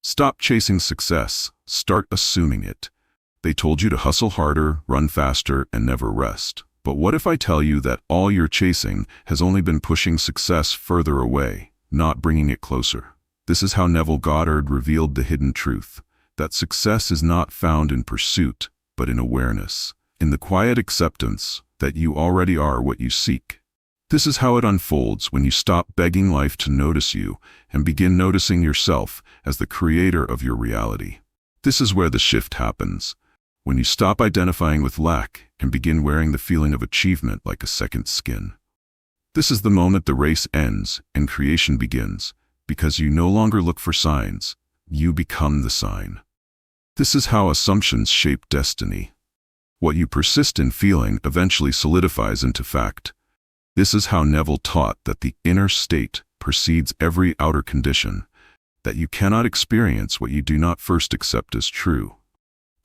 Stop chasing success, start assuming it. They told you to hustle harder, run faster, and never rest. But what if I tell you that all you're chasing has only been pushing success further away, not bringing it closer? This is how Neville Goddard revealed the hidden truth, that success is not found in pursuit, but in awareness, in the quiet acceptance that you already are what you seek. This is how it unfolds when you stop begging life to notice you and begin noticing yourself as the creator of your reality. This is where the shift happens, when you stop identifying with lack and begin wearing the feeling of achievement like a second skin. This is the moment the race ends and creation begins, because you no longer look for signs, you become the sign. This is how assumptions shape destiny. What you persist in feeling eventually solidifies into fact. This is how Neville taught that the inner state precedes every outer condition, that you cannot experience what you do not first accept as true.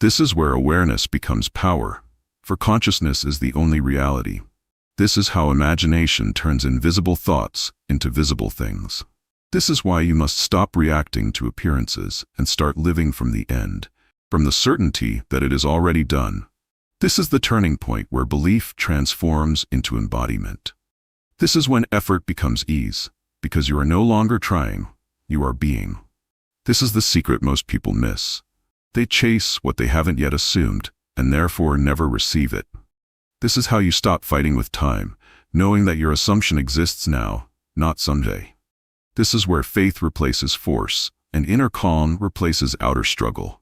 This is where awareness becomes power, for consciousness is the only reality. This is how imagination turns invisible thoughts into visible things. This is why you must stop reacting to appearances and start living from the end, from the certainty that it is already done. This is the turning point where belief transforms into embodiment. This is when effort becomes ease, because you are no longer trying, you are being. This is the secret most people miss. They chase what they haven't yet assumed, and therefore never receive it. This is how you stop fighting with time, knowing that your assumption exists now, not someday. This is where faith replaces force, and inner calm replaces outer struggle.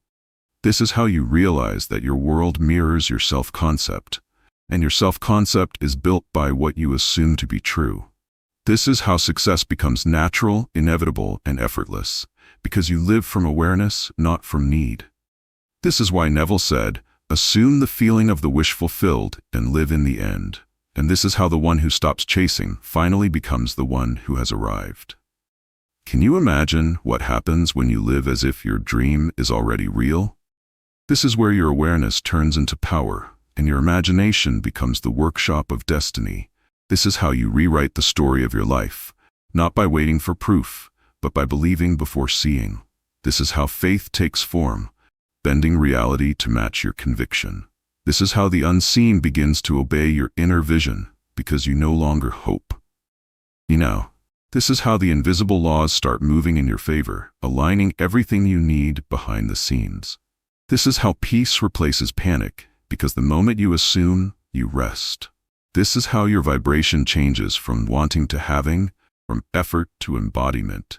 This is how you realize that your world mirrors your self-concept, and your self-concept is built by what you assume to be true. This is how success becomes natural, inevitable, and effortless, because you live from awareness, not from need. This is why Neville said, "Assume the feeling of the wish fulfilled and live in the end." And this is how the one who stops chasing finally becomes the one who has arrived. Can you imagine what happens when you live as if your dream is already real? This is where your awareness turns into power, and your imagination becomes the workshop of destiny. This is how you rewrite the story of your life, not by waiting for proof, but by believing before seeing. This is how faith takes form, bending reality to match your conviction. This is how the unseen begins to obey your inner vision, because you no longer hope. This is how the invisible laws start moving in your favor, aligning everything you need behind the scenes. This is how peace replaces panic, because the moment you assume, you rest. This is how your vibration changes from wanting to having, from effort to embodiment.